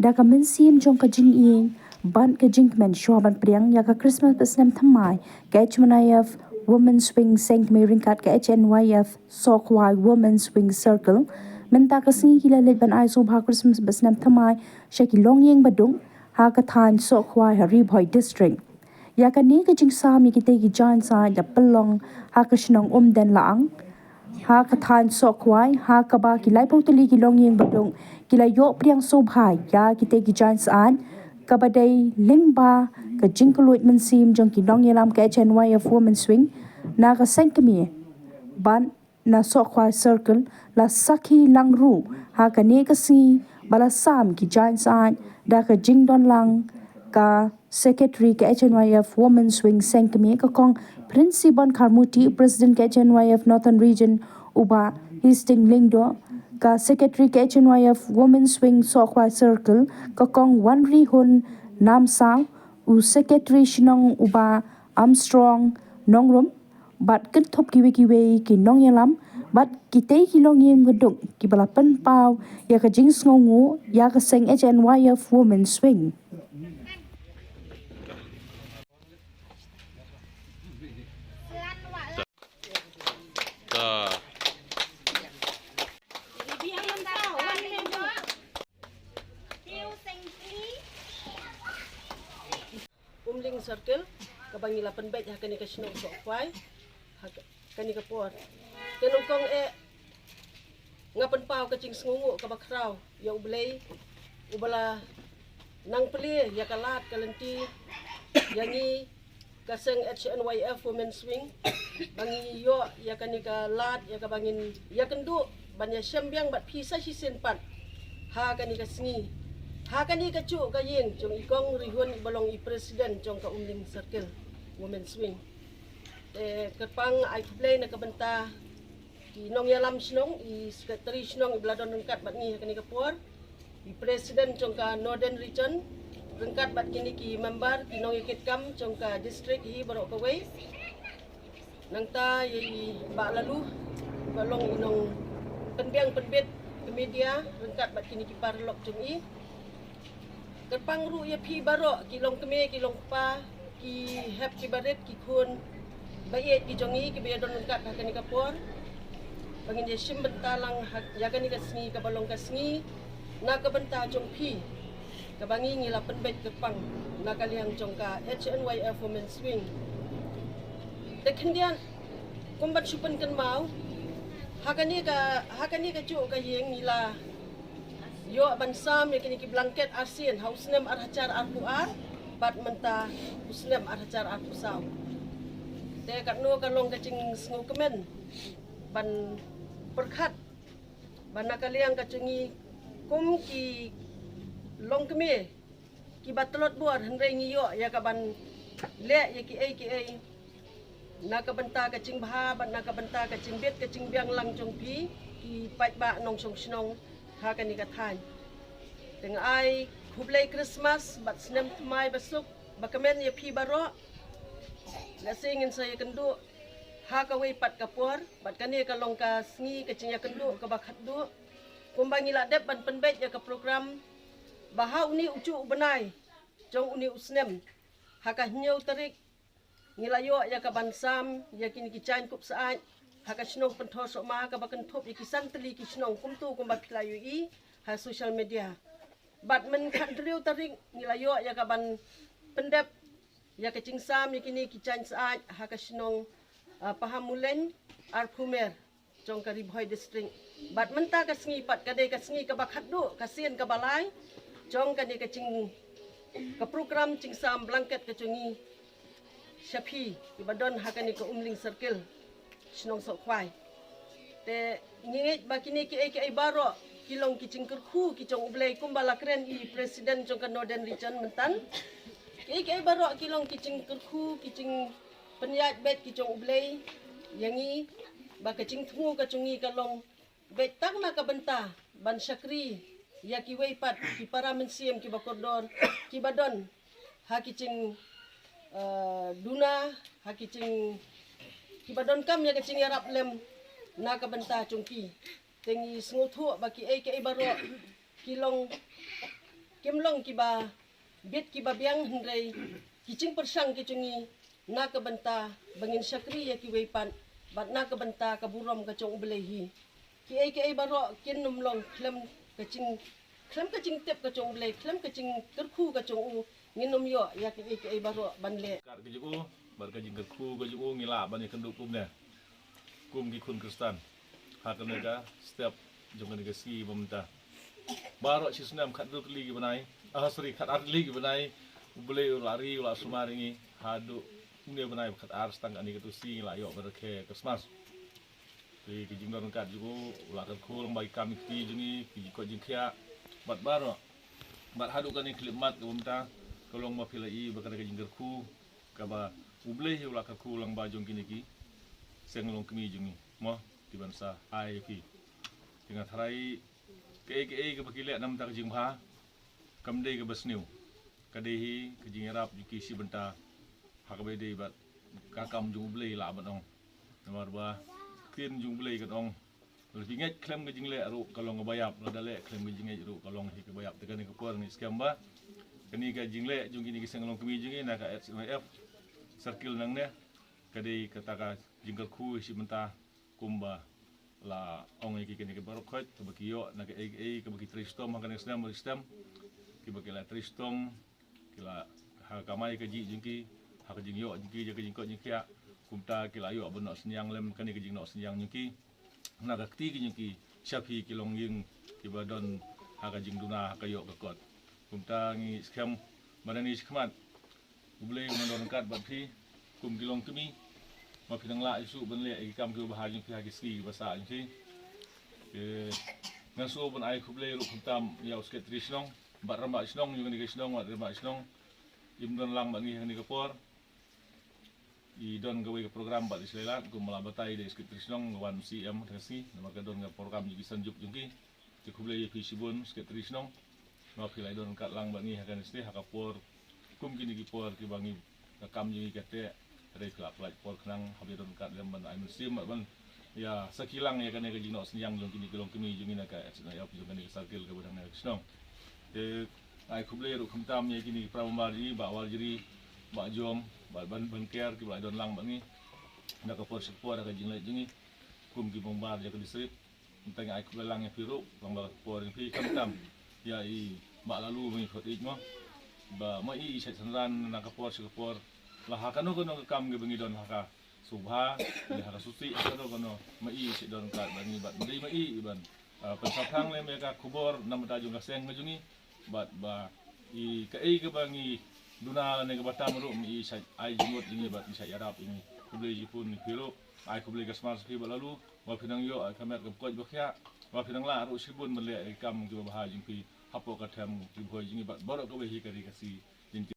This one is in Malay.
da ka men sim jong ka jing ing ban ka jing men shwa ban priang ya ka Christmas besnem thamai ka HMNIF Women's Wing Saint Mary kat ka HNYF Sokwai Women's Wing Circle men ta ka singi kila let ban ai so bha Christmas besnem thamai shaki long yeng badung ha ka than Sokwai Hari Bhoi District ya ka ni ka jing sa mi ki te ki jan sa da pelong ha ka shnong den laang ha ka than Sokwai ha ka ba ki lai pau tali ki long yeng badung ki la yo priang so bhai ya ki te ki jan sa ka ba dai ling ba ka jing ka luit men sim jong ki long yelam ka HNYF Women Swing na ka sen ka mi ban na Sokwai Circle la saki lang ru ha ka ni ka si bala sam ki jan sa da ka jing don lang ka secretary ka HNYF Women Swing Senkami ka kong Principal Karmuti President ka HNYF Northern Region uba Histing Lingdo ka secretary ka HNYF Women Swing Sokwai Circle ka kong Wanri Hun Nam Sang u secretary shinong uba Armstrong Nongrum bat ken thop kiwe ki nong yalam bat kite ki long yem gedung ki bala pen pau ya ka jing sngongu ya ka seng HNYF Women Swing Umling circle kabangi lapan bet hakani ka shnong Sokwai hakani ka por kenong kong ngapan pau ka jing sngongu ka bakraw ya ublay ubala nang peli ya kalat kalenti yangi kaseng HNYF Women Swing bangi yo ya kani ka lat ya ka bangin ya kendu banya syambyang bat pisa si senpat ha kani ka sngi ha kani ka chu ka yin jong ikong rihun balong i president jong ka umling circle Women Swing kapang ai play na kabanta ki nong yalam snong i secretary snong i bladon kat bat ni kani ka por i president jong ka Northern Region rengkat bat kini ki member ki nong ikit kam jong ka district hi barok ka way nang ta yi ba lalu balong inong penbiang penbit ke media rengkat bat kini ki parlok jong i kapang ru ya phi barok ki long keme ki long pa ki hep ki baret ki khun bayet ki jong i ki be don rengkat ha kani ka por bangin dia sim bentalang ya kani ka sngi ka balong ka sngi na ka benta jong phi kabangi ngila penbet kepang nakaliang jongka HNYF Women Swing dekendian kumbat supen kan mau hakani ka ju ka yeng ngila yo bansam yakini ki blanket ASEAN hausnem arhacar arpuar bat menta usnem arhacar arpusau te katno kalong kacing sngu kemen ban perkhat ban nakaliang kacungi kum ki long keme ki batlot buat hendrai ngiyo ya kaban le ya ki ai na ka benta ka ching bha ban na ka benta ka ching bet ka ching biang lang jong pi ki pai ba nong song snong ha ka ni ka than teng ai hublai Christmas bat snem mai basuk bakamen ya pi baro la singin saya kendu ha ka wei pat ka por bat ka ni ka long ka sngi ka ching ya kendu ka bakhat du kumbangi la dep ban penbet ya ka program baha uni ucu benai jong uni usnem haka nyau tarik ngilayo ya ka bansam ya kini ki chain kup saat haka snong pentho sok ma ka bakan thop ya ki santli ki snong kumtu kumba philayu i ha social media bat men khan driu tarik ngilayo ya ka ban pendep ya ka cingsam ya kini ki chain saat haka snong pahamulen arpumer jong ka Ribhoi district bat menta ka sngi pat ka dei ka sngi ka bakhat du ka sien ka balai jong ka ni ka ching ka program ching sam blanket ka chungi shapi ki badon ha ka ni ka umling circle snong Sokwai te ngit ba kini ki ai baro kilong ki ching kerkhu ki chong ublai kumbala kren i president jong ka Northern Region mentan ki ai baro kilong ki ching kerkhu ki ching penyat bet ki chong ublai yangi ba ka ching thu ka chungi ka long bet tak na ka benta ban syakri ya ki wei pat ki para mensiam ki bakordor ki badon ha ki ching duna ha ki ching ki badon kam ya ki ching yarap lem na ka benta chungki tengi sngu thu ba ki ai baro ki long kimlong kiba bit kiba biang hendrei kicing persang kicungi na kabanta bangin sakri ya kiwepan bat na kabanta kaburom kacong belehi ki ai baro kin numlong klem kacing tep kacong beleh klem kacing kerku kacong u nginum yo ya ki ai baro banle Kat ke juku, bar ke jingkat kru ke juku ngila bani kenduk kumnya. Kum ki kun Kristen. Hak mereka setiap jangan dikasih pemerintah. Baru si senam kat dulu lagi benai. Sorry kat ar lagi benai. Boleh lari ulah sumaringi hadu punya benai kat ar stang ani ketu si lah yo berke Christmas. Di kijingdon kat juku ulah kat kul bagi kami ki jungi ki ko jingkia. Bat baru. Bat hadu kan ni klimat ke pemerintah. Kalau mau pilih bakal ke jinggar ku kaba ubleh ulah ka ku lang bajong kini ki senglong kemi jungi mo di bangsa ai ki dengan tharai ke bakile nam tak jing bha kamde ke basniu kadehi ke jing rap juki si benta hakabe de bat kakam jung ubleh la batong nomor ba kin jung ubleh ka ong lebih nget klem ke jing le ru kalau ngabayap la dale klem ke jing ru kalau hi ke bayap tekan ke por ni skam ba kini ka jingle jung kini kisang long kemi jungi na ka SMF circle nang ne kadi kataka jingkal khu si menta kumba la ong iki kini ke barokot to bakiyo na ka ka baki tristom ha kan system ki baki la tristom kila ha kamai ka ji jingki ha ka jingyo jingki ka jingko jingkia kumta kila yo abon senyang lem kani ka jingno senyang jingki na ka ti jingki syafi kilong ying ki badon ha ka jingduna ha ka yo ka kot kumta ngi skam manani skmat ublei mandonkat batri kum kilong kemi ma pinang la isu benle ikam ke bahajing pi hagi ski basa inti ke ngaso bon ai kublei ru kumtam ya usket trisnong bat ramba snong yung ni snong wat ramba snong imdon lang bangi ni kapor I don gawe ke program bat islelat kum malabatai de usket trisnong wan CM tersi nama ka don ga program ji sanjuk jungki ke kublei pi sibun usket trisnong ma pilai don kat lang bangi hakan isti hakapor kum kini ki por ki bangi kam ji kate rei kelap pelaj por kenang habi don kat lem ban ai musim ban ya sekilang ya kan ke jino senyang jong kini kelong kemi jungi na ka atsna ya jong kini sarkel ke badang na snong de ai kuble ru kumtam ya kini pramari ba waljiri ba jom ba ban ker ki ba don lang bangi na ka por sepor ka jingle jungi kum ki bombar ya ke distrip tentang ai kuble lang ya piru lang ba por pi kumtam ya I ba lalu mi khotik mo ba ma I set sanran na kapor sikapor la hakano kono kam ge bengi don haka subha ni haka susi kono kono ma I set don kat bani bat mendai ma I ban pensatang le mereka kubor nam ta jung kaseng ngajungi bat ba I ka ai ke bangi duna ne ke batam ru mi set ai jumut ini bat set yarap ini kuble jipun hiro ai kuble gasmar ski balalu wa pinang yo ai kamer ke koj bakya wa pinang la ru sibun mele kam ke bahajing pi hapo ka tham ki boi jingi bat borok ke wehi kari kasi